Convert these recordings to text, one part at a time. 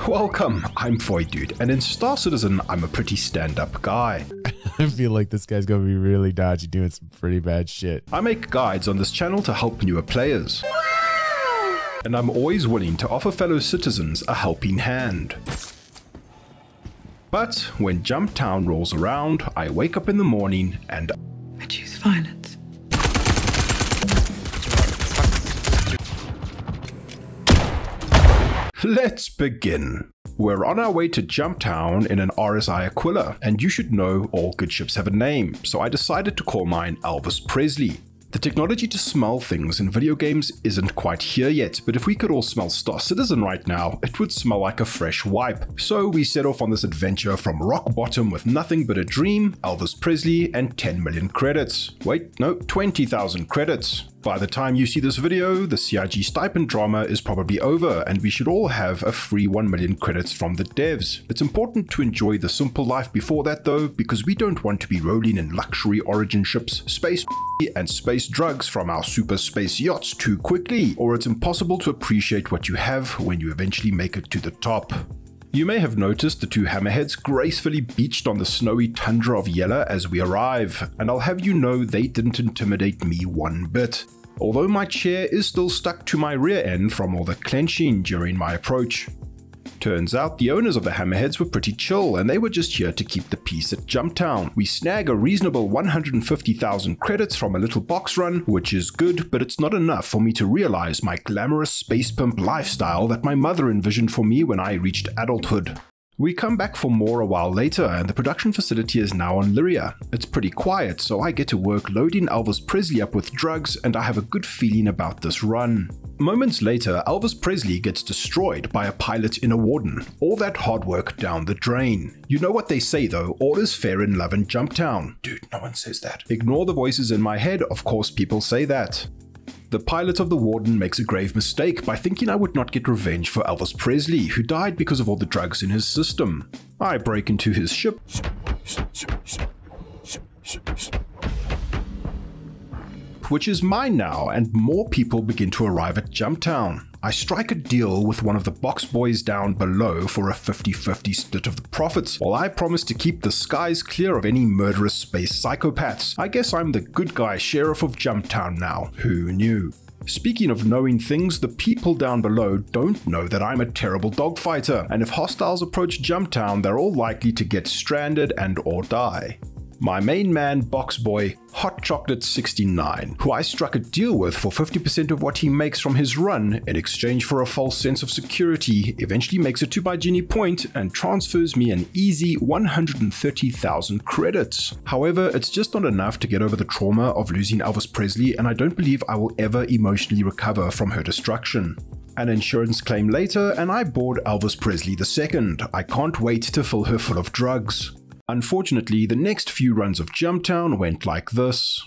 Welcome, I'm voiDude, and in Star Citizen, I'm a pretty stand-up guy. I feel like this guy's gonna be really dodgy, doing some pretty bad shit. I make guides on this channel to help newer players. And I'm always willing to offer fellow citizens a helping hand. But when Jumptown rolls around, I wake up in the morning and I choose violence. let's begin. We're on our way to Jumptown in an RSI Aquila, and you should know all good ships have a name, so I decided to call mine Elvis Presley. The technology to smell things in video games isn't quite here yet, but if we could all smell Star Citizen right now, it would smell like a fresh wipe. So we set off on this adventure from rock bottom with nothing but a dream, Elvis Presley, and 10 million credits. Wait, no, 20,000 credits. By the time you see this video, the CIG stipend drama is probably over, and we should all have a free 1 million credits from the devs. It's important to enjoy the simple life before that though, because we don't want to be rolling in luxury origin ships, space and space drugs from our super space yachts too quickly, or it's impossible to appreciate what you have when you eventually make it to the top. You may have noticed the two hammerheads gracefully beached on the snowy tundra of Yella as we arrive, and I'll have you know they didn't intimidate me one bit. Although my chair is still stuck to my rear end from all the clenching during my approach. Turns out the owners of the hammerheads were pretty chill, and they were just here to keep the peace at Jumptown. We snag a reasonable 150,000 credits from a little box run, which is good, but it's not enough for me to realize my glamorous space pimp lifestyle that my mother envisioned for me when I reached adulthood. We come back for more a while later, and the production facility is now on Lyria. It's pretty quiet, so I get to work loading Elvis Presley up with drugs, and I have a good feeling about this run. Moments later, Elvis Presley gets destroyed by a pilot in a warden. All that hard work down the drain. You know what they say though, all is fair in love in Jumptown. Dude, no one says that. Ignore the voices in my head, of course people say that. The pilot of the warden makes a grave mistake by thinking I would not get revenge for Elvis Presley, who died because of all the drugs in his system. I break into his ship, which is mine now, and more people begin to arrive at Jumptown. I strike a deal with one of the box boys down below for a 50-50 split of the profits, while I promise to keep the skies clear of any murderous space psychopaths. I guess I'm the good guy sheriff of Jumptown now. Who knew? Speaking of knowing things, the people down below don't know that I'm a terrible dogfighter, and if hostiles approach Jumptown, they're all likely to get stranded and or die. My main man, Box Boy, Hot Chocolate 69, who I struck a deal with for 50% of what he makes from his run in exchange for a false sense of security, eventually makes it to my genie point and transfers me an easy 130,000 credits. However, it's just not enough to get over the trauma of losing Elvis Presley, and I don't believe I will ever emotionally recover from her destruction. An insurance claim later, and I board Elvis Presley II. I can't wait to fill her full of drugs. Unfortunately, the next few runs of Jumptown went like this.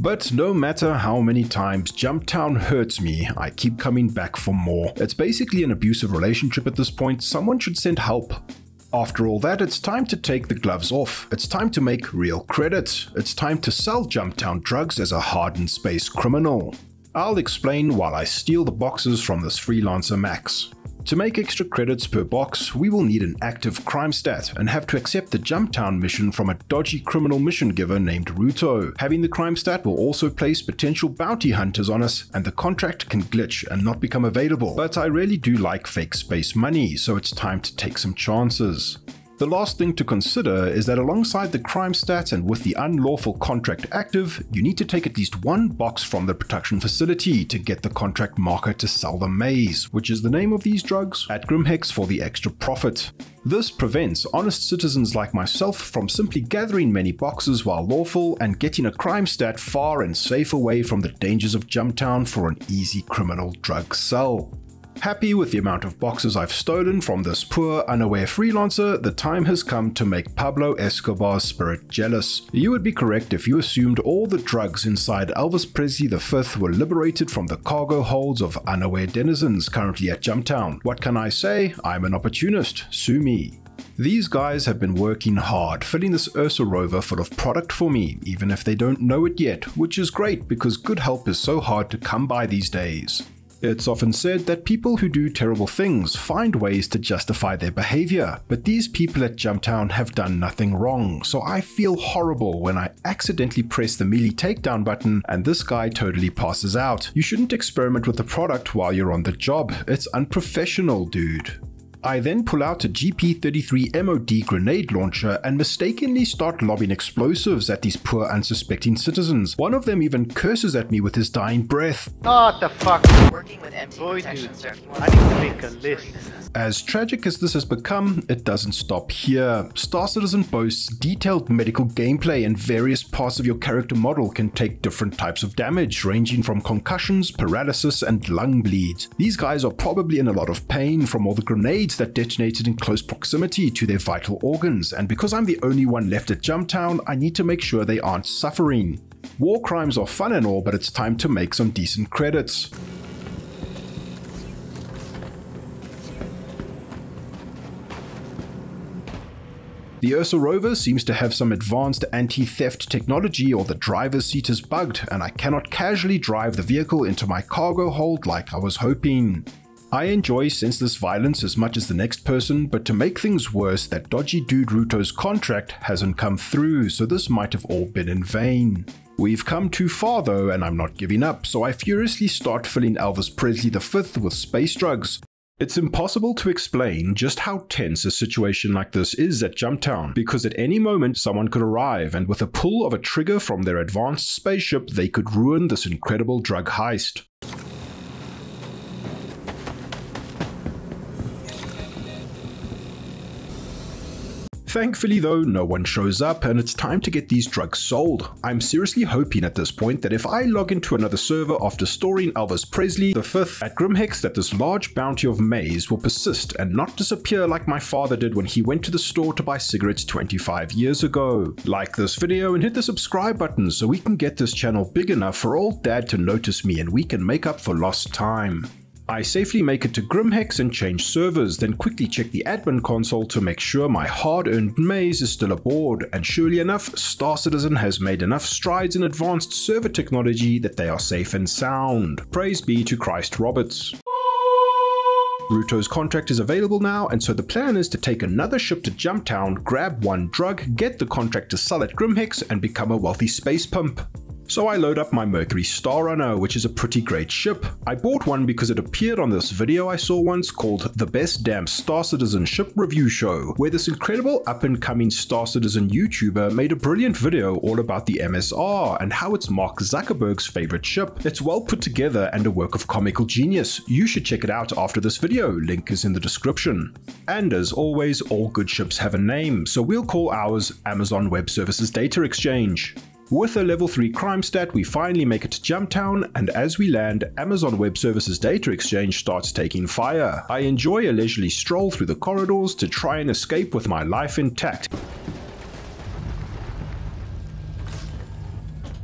But no matter how many times Jumptown hurts me, I keep coming back for more. It's basically an abusive relationship at this point. Someone should send help. After all that, it's time to take the gloves off. It's time to make real credits. It's time to sell Jumptown drugs as a hardened space criminal. I'll explain while I steal the boxes from this freelancer Max. To make extra credits per box, we will need an active Crimestat and have to accept the Jumptown mission from a dodgy criminal mission giver named Ruto. Having the Crimestat will also place potential bounty hunters on us, and the contract can glitch and not become available. But I really do like fake space money, so it's time to take some chances. The last thing to consider is that alongside the Crimestat and with the unlawful contract active, you need to take at least one box from the production facility to get the contract marker to sell the maze, which is the name of these drugs, at Grimhex for the extra profit. This prevents honest citizens like myself from simply gathering many boxes while lawful and getting a Crimestat far and safe away from the dangers of Jumptown for an easy criminal drug sell. Happy with the amount of boxes I've stolen from this poor, unaware freelancer, the time has come to make Pablo Escobar's spirit jealous. You would be correct if you assumed all the drugs inside Elvis Presley V were liberated from the cargo holds of unaware denizens currently at Jumptown. What can I say? I'm an opportunist. Sue me. These guys have been working hard, filling this Ursa rover full of product for me, even if they don't know it yet, which is great because good help is so hard to come by these days. It's often said that people who do terrible things find ways to justify their behavior, but these people at Jumptown have done nothing wrong, so I feel horrible when I accidentally press the melee takedown button and this guy totally passes out. You shouldn't experiment with the product while you're on the job. It's unprofessional, dude. I then pull out a GP33 MOD grenade launcher and mistakenly start lobbing explosives at these poor unsuspecting citizens. One of them even curses at me with his dying breath. Oh, what the fuck? Working with voiDude, sir. I need to make a list. As tragic as this has become, it doesn't stop here. Star Citizen boasts detailed medical gameplay and various parts of your character model can take different types of damage, ranging from concussions, paralysis, and lung bleeds. These guys are probably in a lot of pain from all the grenades that detonated in close proximity to their vital organs, and because I'm the only one left at Jumptown, I need to make sure they aren't suffering. War crimes are fun and all, but it's time to make some decent credits. The Ursa rover seems to have some advanced anti-theft technology, or the driver's seat is bugged and I cannot casually drive the vehicle into my cargo hold like I was hoping. I enjoy senseless violence as much as the next person, but to make things worse, that dodgy dude Ruto's contract hasn't come through, so this might have all been in vain. We've come too far though, and I'm not giving up, so I furiously start filling Elvis Presley V with space drugs. It's impossible to explain just how tense a situation like this is at Jumptown, because at any moment someone could arrive and with a pull of a trigger from their advanced spaceship they could ruin this incredible drug heist. Thankfully though, no one shows up and it's time to get these drugs sold. I'm seriously hoping at this point that if I log into another server after storing Elvis Presley V at Grimhex, that this large bounty of maize will persist and not disappear like my father did when he went to the store to buy cigarettes 25 years ago. Like this video and hit the subscribe button so we can get this channel big enough for old dad to notice me and we can make up for lost time. I safely make it to Grimhex and change servers, then quickly check the admin console to make sure my hard-earned maize is still aboard, and surely enough, Star Citizen has made enough strides in advanced server technology that they are safe and sound. Praise be to Christ Roberts. Ruto's contract is available now, and so the plan is to take another ship to Jumptown, grab one drug, get the contract to sell at Grimhex, and become a wealthy space pimp. So I load up my Mercury Star Runner, which is a pretty great ship. I bought one because it appeared on this video I saw once called The Best Damn Star Citizen Ship Review Show, where this incredible up-and-coming Star Citizen YouTuber made a brilliant video all about the MSR and how it's Mark Zuckerberg's favorite ship. It's well put together and a work of comical genius. You should check it out after this video, link is in the description. And as always, all good ships have a name, so we'll call ours Amazon Web Services Data Exchange. With a level 3 Crimestat, we finally make it to Jumptown, and as we land, Amazon Web Services Data Exchange starts taking fire. I enjoy a leisurely stroll through the corridors to try and escape with my life intact,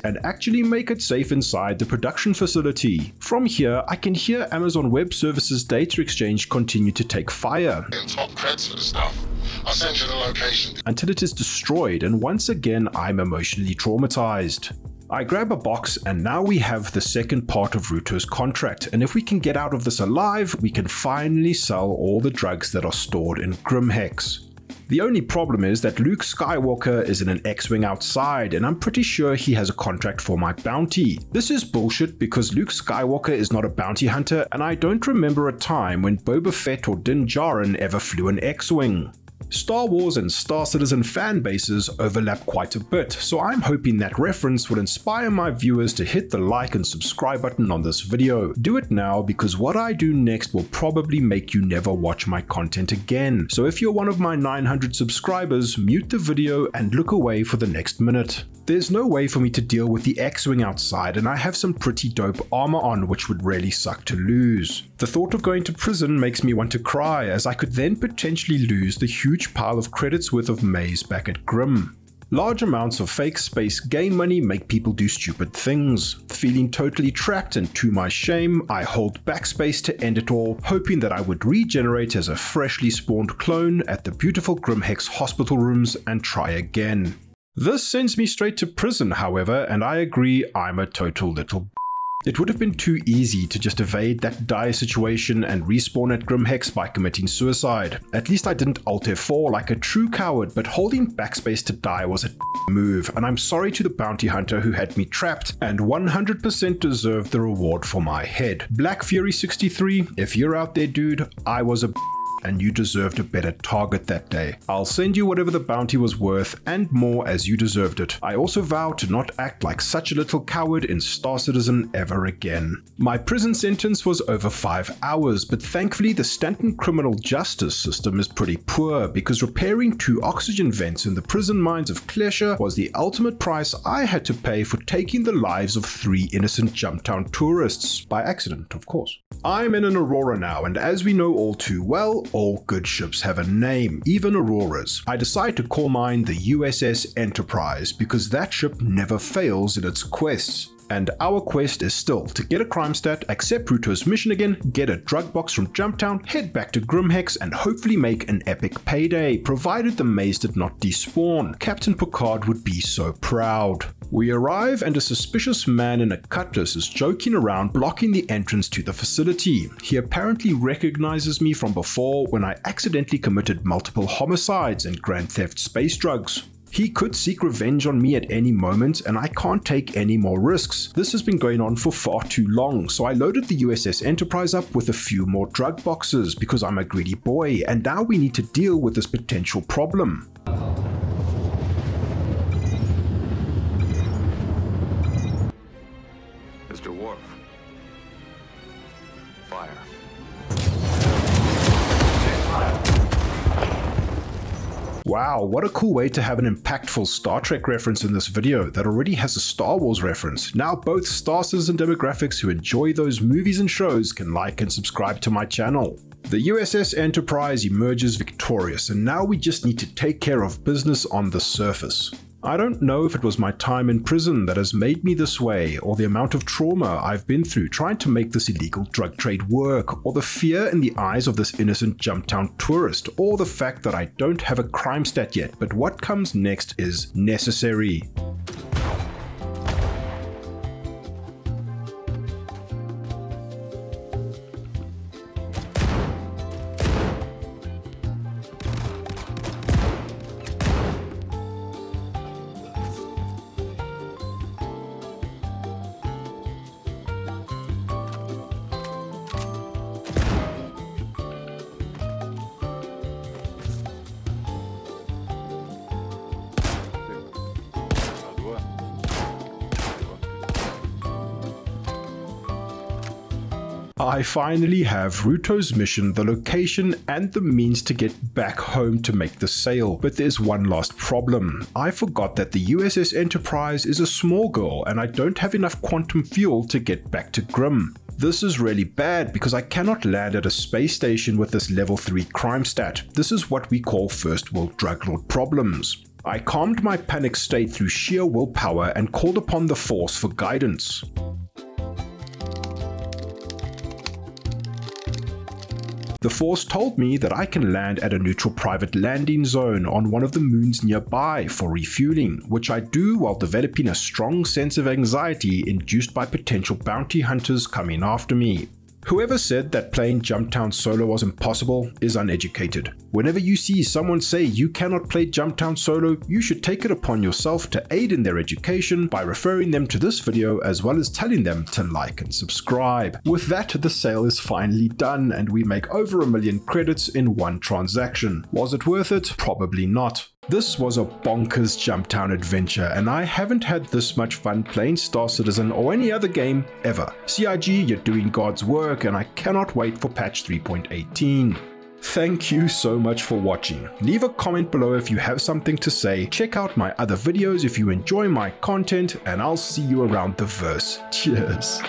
and actually make it safe inside the production facility. From here, I can hear Amazon Web Services Data Exchange continue to take fire. Top creds for the stuff. I'll send you the location. Until it is destroyed, and once again I'm emotionally traumatized. I grab a box, and now we have the second part of Ruto's contract, and if we can get out of this alive, we can finally sell all the drugs that are stored in Grimhex. The only problem is that Luke Skywalker is in an X-Wing outside, and I'm pretty sure he has a contract for my bounty. This is bullshit because Luke Skywalker is not a bounty hunter, and I don't remember a time when Boba Fett or Din Djarin ever flew an X-Wing. Star Wars and Star Citizen fan bases overlap quite a bit, so I'm hoping that reference would inspire my viewers to hit the like and subscribe button on this video. Do it now because what I do next will probably make you never watch my content again. So if you're one of my 900 subscribers, mute the video and look away for the next minute. There's no way for me to deal with the X-Wing outside, and I have some pretty dope armor on which would really suck to lose. The thought of going to prison makes me want to cry, as I could then potentially lose the huge pile of credits worth of maze back at Grim. Large amounts of fake space game money make people do stupid things. Feeling totally trapped, and to my shame, I hold backspace to end it all, hoping that I would regenerate as a freshly spawned clone at the beautiful Grimhex hospital rooms and try again. This sends me straight to prison, however, and I agree I'm a total little It would have been too easy to just evade that dire situation and respawn at Grimhex by committing suicide. At least I didn't Alt F4 like a true coward, but holding backspace to die was a move, and I'm sorry to the bounty hunter who had me trapped and 100% deserved the reward for my head. Black Fury 63, if you're out there dude, I was a and you deserved a better target that day. I'll send you whatever the bounty was worth and more as you deserved it. I also vow to not act like such a little coward in Star Citizen ever again. My prison sentence was over 5 hours, but thankfully the Stanton criminal justice system is pretty poor because repairing 2 oxygen vents in the prison mines of Klesha was the ultimate price I had to pay for taking the lives of 3 innocent Jumptown tourists. By accident, of course. I'm in an Aurora now, and as we know all too well, all good ships have a name, even Auroras. I decide to call mine the USS Enterprise because that ship never fails in its quests. And our quest is still to get a Crimestat, accept Ruto's mission again, get a drug box from Jumptown, head back to Grimhex, and hopefully make an epic payday, provided the maze did not despawn. Captain Picard would be so proud. We arrive and a suspicious man in a cutlass is joking around blocking the entrance to the facility. He apparently recognizes me from before when I accidentally committed multiple homicides and Grand Theft space drugs. He could seek revenge on me at any moment, and I can't take any more risks. This has been going on for far too long, so I loaded the USS Enterprise up with a few more drug boxes because I'm a greedy boy, and now we need to deal with this potential problem. Mr. Worf. Fire. Wow, what a cool way to have an impactful Star Trek reference in this video that already has a Star Wars reference. Now both Star Citizen demographics who enjoy those movies and shows can like and subscribe to my channel. The USS Enterprise emerges victorious, and now we just need to take care of business on the surface. I don't know if it was my time in prison that has made me this way, or the amount of trauma I've been through trying to make this illegal drug trade work, or the fear in the eyes of this innocent Jumptown tourist, or the fact that I don't have a Crimestat yet, but what comes next is necessary. I finally have Ruto's mission, the location, and the means to get back home to make the sale. But there's one last problem. I forgot that the USS Enterprise is a small girl and I don't have enough quantum fuel to get back to Grim. This is really bad because I cannot land at a space station with this level 3 Crimestat. This is what we call first world drug lord problems. I calmed my panic state through sheer willpower and called upon the Force for guidance. The Force told me that I can land at a neutral private landing zone on one of the moons nearby for refueling, which I do while developing a strong sense of anxiety induced by potential bounty hunters coming after me. Whoever said that playing Jumptown solo was impossible is uneducated. Whenever you see someone say you cannot play Jumptown solo, you should take it upon yourself to aid in their education by referring them to this video as well as telling them to like and subscribe. With that, the sale is finally done and we make over 1 million credits in one transaction. Was it worth it? Probably not. This was a bonkers Jumptown adventure and I haven't had this much fun playing Star Citizen or any other game ever. CIG, you're doing God's work and I cannot wait for patch 3.18. Thank you so much for watching. Leave a comment below if you have something to say, check out my other videos if you enjoy my content, and I'll see you around the verse. Cheers.